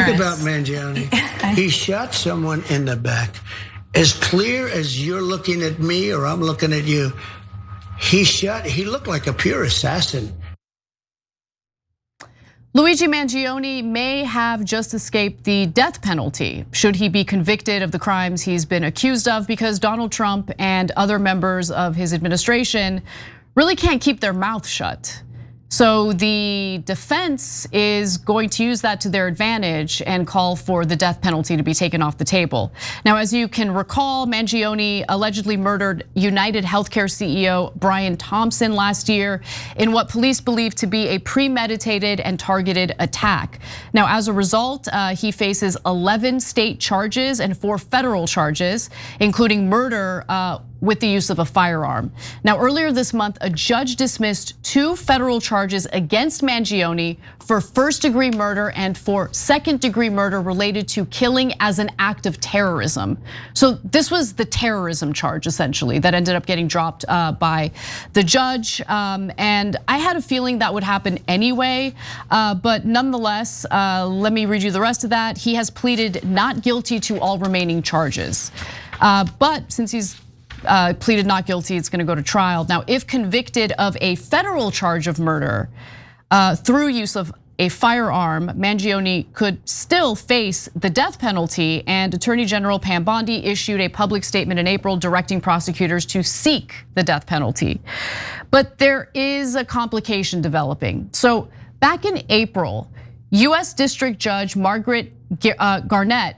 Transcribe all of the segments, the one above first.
Think about Mangione. He shot someone in the back. As clear as you're looking at me or I'm looking at you, he looked like a pure assassin. Luigi Mangione may have just escaped the death penalty should he be convicted of the crimes he's been accused of, because Donald Trump and other members of his administration really can't keep their mouth shut. So the defense is going to use that to their advantage and call for the death penalty to be taken off the table. Now, as you can recall, Mangione allegedly murdered United Healthcare CEO Brian Thompson last year in what police believe to be a premeditated and targeted attack. Now, as a result, he faces 11 state charges and 4 federal charges, including murder with the use of a firearm. Now, earlier this month, a judge dismissed 2 federal charges against Mangione for first-degree murder and for second-degree murder related to killing as an act of terrorism. So this was the terrorism charge, essentially, that ended up getting dropped by the judge. And I had a feeling that would happen anyway, but nonetheless, let me read you the rest of that. He has pleaded not guilty to all remaining charges. But since he's pleaded not guilty, it's gonna go to trial. Now, if convicted of a federal charge of murder through use of a firearm, Mangione could still face the death penalty, and Attorney General Pam Bondi issued a public statement in April directing prosecutors to seek the death penalty. But there is a complication developing. So back in April, US District Judge Margaret Garnett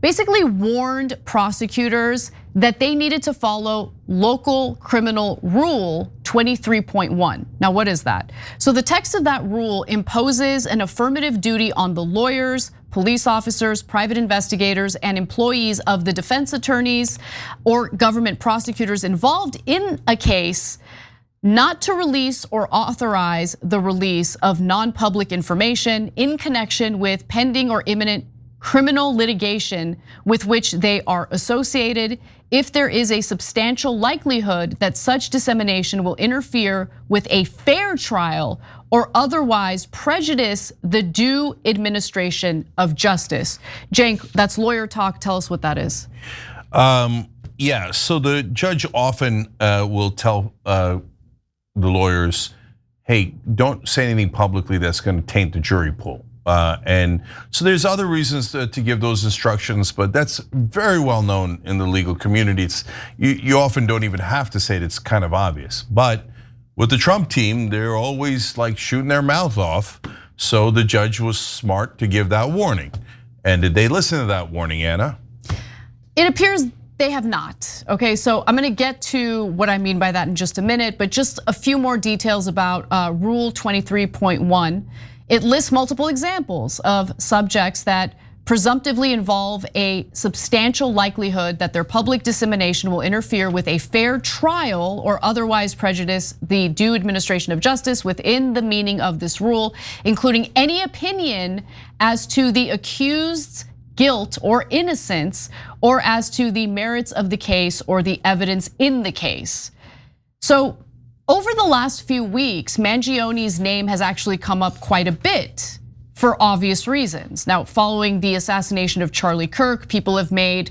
basically warned prosecutors that they needed to follow local criminal rule 23.1. Now, what is that? So the text of that rule imposes an affirmative duty on the lawyers, police officers, private investigators, and employees of the defense attorneys or government prosecutors involved in a case not to release or authorize the release of non-public information in connection with pending or imminent criminal litigation with which they are associated, if there is a substantial likelihood that such dissemination will interfere with a fair trial or otherwise prejudice the due administration of justice. Cenk, that's lawyer talk. Tell us what that is. Yeah, so the judge often will tell the lawyers, hey, don't say anything publicly that's gonna taint the jury pool. And so there's other reasons to give those instructions, but that's very well known in the legal community. You often don't even have to say it, it's kind of obvious. But with the Trump team, they're always like shooting their mouth off. So the judge was smart to give that warning. And did they listen to that warning, Anna? It appears they have not. Okay, so I'm gonna get to what I mean by that in just a minute, but just a few more details about Rule 23.1. It lists multiple examples of subjects that presumptively involve a substantial likelihood that their public dissemination will interfere with a fair trial or otherwise prejudice the due administration of justice within the meaning of this rule, including any opinion as to the accused's guilt or innocence, or as to the merits of the case or the evidence in the case. So, over the last few weeks, Mangione's name has actually come up quite a bit for obvious reasons. Now, following the assassination of Charlie Kirk, people have made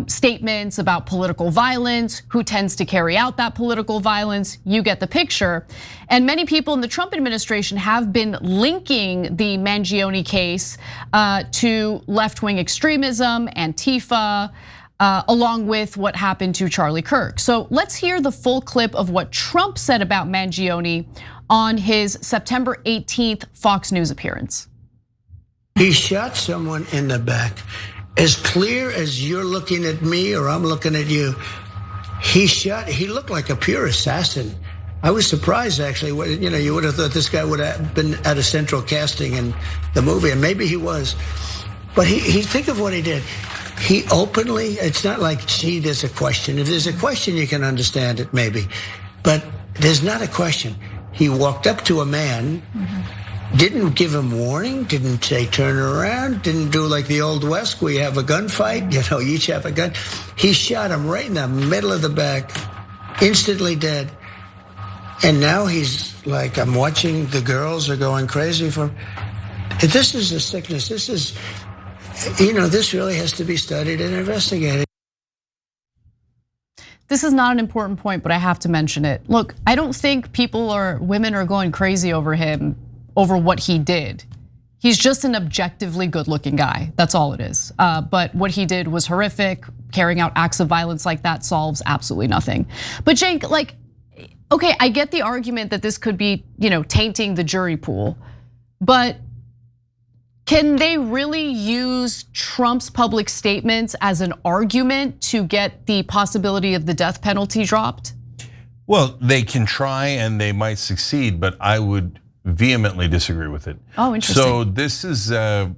statements about political violence, who tends to carry out that political violence, you get the picture. And many people in the Trump administration have been linking the Mangione case to left-wing extremism, Antifa, along with what happened to Charlie Kirk. So let's hear the full clip of what Trump said about Mangione on his September 18th Fox News appearance. He shot someone in the back. As clear as you're looking at me or I'm looking at you, he looked like a pure assassin. I was surprised, actually. You would have thought this guy would have been at a central casting in the movie, and maybe he was. But he think of what he did. He openly, it's not like, gee, there's a question. If there's a question, you can understand it maybe. But there's not a question. He walked up to a man, didn't give him warning, didn't say turn around, didn't do like the Old West where you have a gunfight, you each have a gun. He shot him right in the middle of the back, instantly dead. And now he's like, I'm watching, the girls are going crazy for him. This is a sickness. This is, this really has to be studied and investigated. This is not an important point, but I have to mention it. Look, I don't think women are going crazy over him, over what he did. He's just an objectively good-looking guy. That's all it is. But what he did was horrific. Carrying out acts of violence like that solves absolutely nothing. But Cenk, okay, I get the argument that this could be, tainting the jury pool, but can they really use Trump's public statements as an argument to get the possibility of the death penalty dropped? Well, they can try and they might succeed, but I would vehemently disagree with it. Oh, interesting. So this is a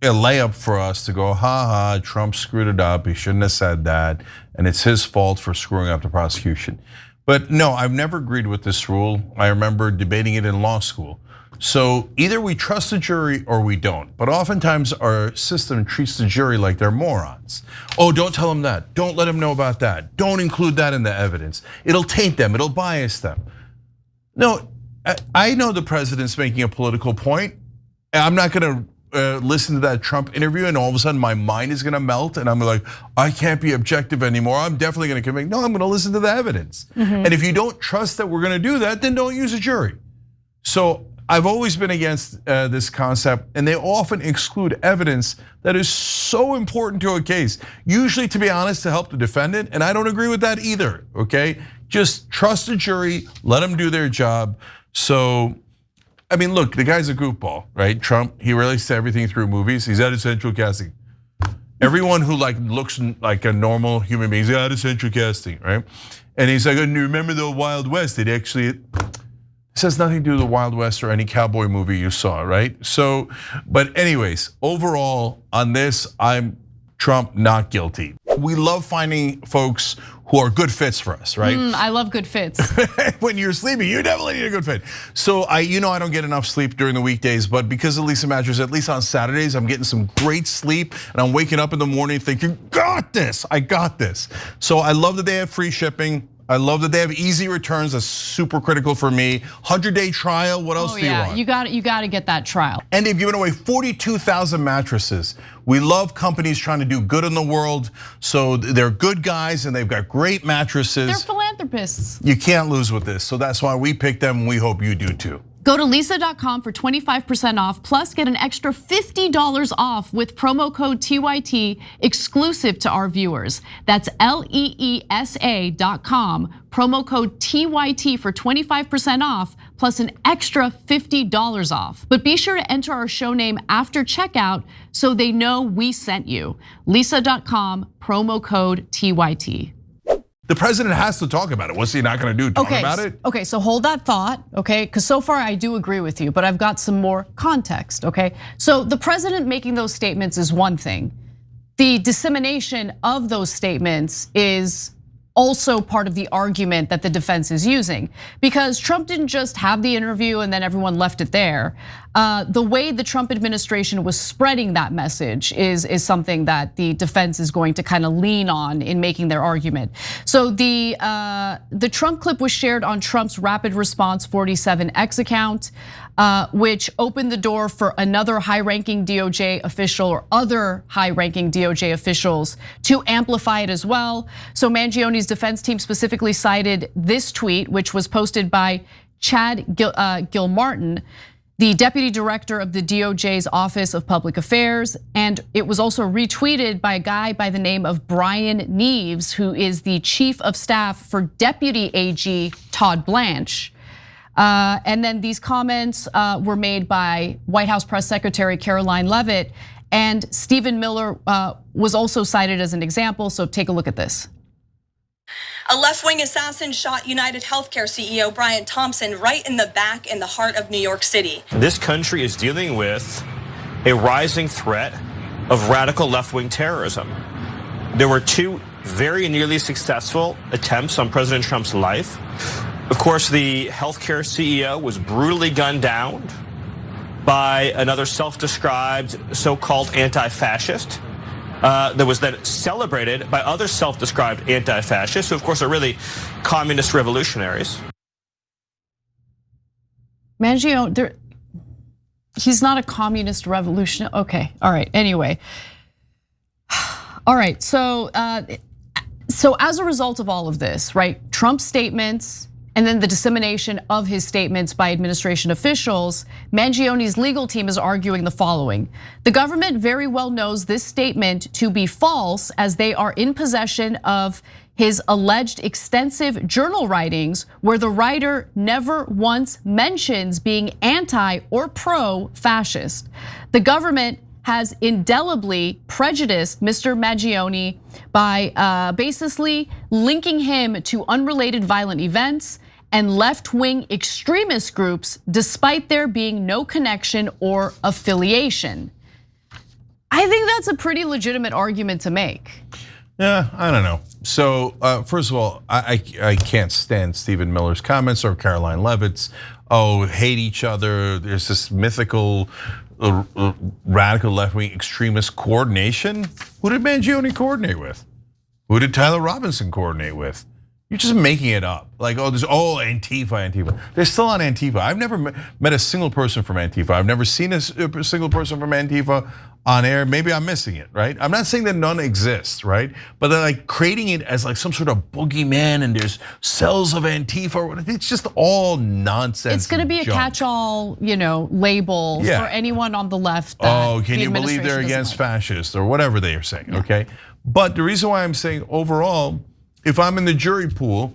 layup for us to go, ha, Trump screwed it up. He shouldn't have said that. And it's his fault for screwing up the prosecution. But no, I've never agreed with this rule. I remember debating it in law school. So either we trust the jury or we don't. But oftentimes our system treats the jury like they're morons. Oh, don't tell them that. Don't let them know about that. Don't include that in the evidence. It'll taint them, it'll bias them. No, I know the president's making a political point. I'm not gonna listen to that Trump interview and all of a sudden my mind is gonna melt and I'm like, I can't be objective anymore. I'm definitely gonna convict. No, I'm gonna listen to the evidence. And if you don't trust that we're gonna do that, then don't use a jury. So I've always been against this concept, and they often exclude evidence that is so important to a case. Usually, to be honest, to help the defendant, and I don't agree with that either, okay? Just trust the jury, let them do their job. So, I mean, look, the guy's a goofball, right? Trump, he relates to everything through movies. He's at essential casting. Everyone who looks like a normal human being is at essential casting, right? And he's like, oh, remember the Wild West? It actually, this has nothing to do with the Wild West or any cowboy movie you saw, right? So, but anyways, overall on this, I'm Trump not guilty. We love finding folks who are good fits for us, right? I love good fits. When you're sleeping, you definitely need a good fit. So I don't get enough sleep during the weekdays, but because of Lisa Mattress, at least on Saturdays, I'm getting some great sleep and I'm waking up in the morning thinking, I got this. So I love that they have free shipping. I love that they have easy returns. That's super critical for me. 100-day trial. What else do you want? You got to get that trial. And they've given away 42,000 mattresses. We love companies trying to do good in the world. So they're good guys and they've got great mattresses. They're philanthropists. You can't lose with this. So that's why we picked them and we hope you do too. Go to lisa.com for 25% off, plus get an extra $50 off with promo code TYT exclusive to our viewers. That's LEESA.com, promo code TYT for 25% off, plus an extra $50 off. But be sure to enter our show name after checkout so they know we sent you. Lisa.com, promo code TYT. The president has to talk about it. What's he not gonna do, talk about it? Okay, so hold that thought, okay? Because so far I do agree with you, but I've got some more context, okay? So the president making those statements is one thing. The dissemination of those statements is also part of the argument that the defense is using, because Trump didn't just have the interview and then everyone left it there. The way the Trump administration was spreading that message is something that the defense is going to kind of lean on in making their argument. So the Trump clip was shared on Trump's Rapid Response 47X account, which opened the door for another high-ranking DOJ official or other high-ranking DOJ officials to amplify it as well. So Mangione's defense team specifically cited this tweet, which was posted by Chad Gilmartin, the deputy director of the DOJ's Office of Public Affairs, and it was also retweeted by a guy by the name of Brian Neves, who is the chief of staff for Deputy AG Todd Blanche. And then these comments were made by White House Press Secretary Caroline Leavitt, and Stephen Miller was also cited as an example, so take a look at this. A left-wing assassin shot United Healthcare CEO Brian Thompson right in the back in the heart of New York City. This country is dealing with a rising threat of radical left-wing terrorism. There were two very nearly successful attempts on President Trump's life. Of course, the healthcare CEO was brutally gunned down by another self-described so-called anti-fascist. That was then celebrated by other self-described anti-fascists, who of course are really communist revolutionaries. Mangione, He's not a communist revolution. Okay, all right, anyway. All right, so as a result of all of this, right, Trump's statements and then the dissemination of his statements by administration officials, Mangione's legal team is arguing the following. The government very well knows this statement to be false as they are in possession of his alleged extensive journal writings where the writer never once mentions being anti or pro-fascist. The government has indelibly prejudiced Mr. Mangione by basically linking him to unrelated violent events and left-wing extremist groups despite there being no connection or affiliation. I think that's a pretty legitimate argument to make. Yeah, I don't know. So first of all, I can't stand Stephen Miller's comments or Caroline Levitt's. Oh, hate each other. There's this mythical radical left-wing extremist coordination. Who did Mangione coordinate with? Who did Tyler Robinson coordinate with? You're just making it up. Like, oh, there's Antifa. They're still on Antifa. I've never met a single person from Antifa. I've never seen a single person from Antifa on air. Maybe I'm missing it, right? I'm not saying that none exists, right? But they're like creating it as like some sort of boogeyman and there's cells of Antifa or whatever. It's just all nonsense. It's gonna be a catch-all, label for anyone on the left. Oh, can you believe they're against fascists or whatever they are saying, okay? But the reason why I'm saying overall, if I'm in the jury pool,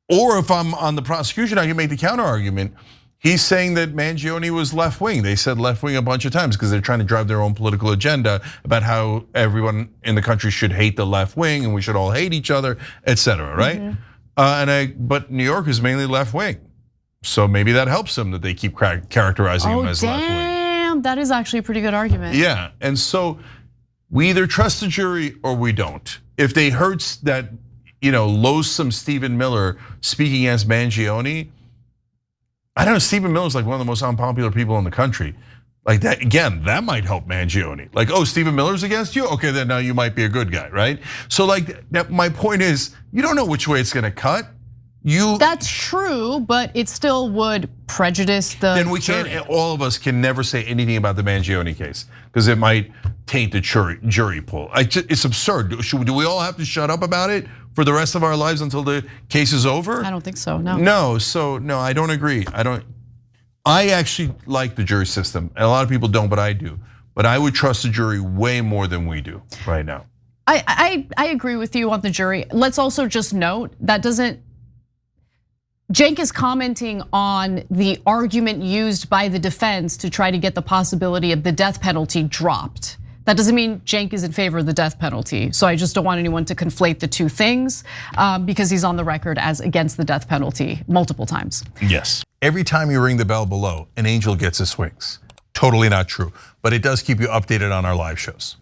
or if I'm on the prosecution, I can make the counter argument. He's saying that Mangione was left wing. They said left wing a bunch of times because they're trying to drive their own political agenda about how everyone in the country should hate the left wing and we should all hate each other, etc. Right? But New York is mainly left wing, so maybe that helps them that they keep characterizing him as left wing. Damn, that is actually a pretty good argument. Yeah, and so we either trust the jury or we don't. If they heard that, loathsome Stephen Miller speaking against Mangione, I don't know, Stephen Miller's like one of the most unpopular people in the country. Like that, again, that might help Mangione. Like, oh, Stephen Miller's against you? Okay, then now you might be a good guy, right? So like, my point is, you don't know which way it's gonna cut. That's true, but it still would prejudice the Then we jury. can't, all of us can never say anything about the Mangione case because it might taint the jury pool. It's absurd. Do we all have to shut up about it for the rest of our lives until the case is over? I don't think so, no. No, I don't agree. I actually like the jury system. And a lot of people don't, but I do. But I would trust the jury way more than we do right now. I agree with you on the jury. Let's also just note that Cenk is commenting on the argument used by the defense to try to get the possibility of the death penalty dropped. That doesn't mean Cenk is in favor of the death penalty. So I just don't want anyone to conflate the two things because he's on the record as against the death penalty multiple times. Yes. Every time you ring the bell below, an angel gets his wings. Totally not true, but it does keep you updated on our live shows.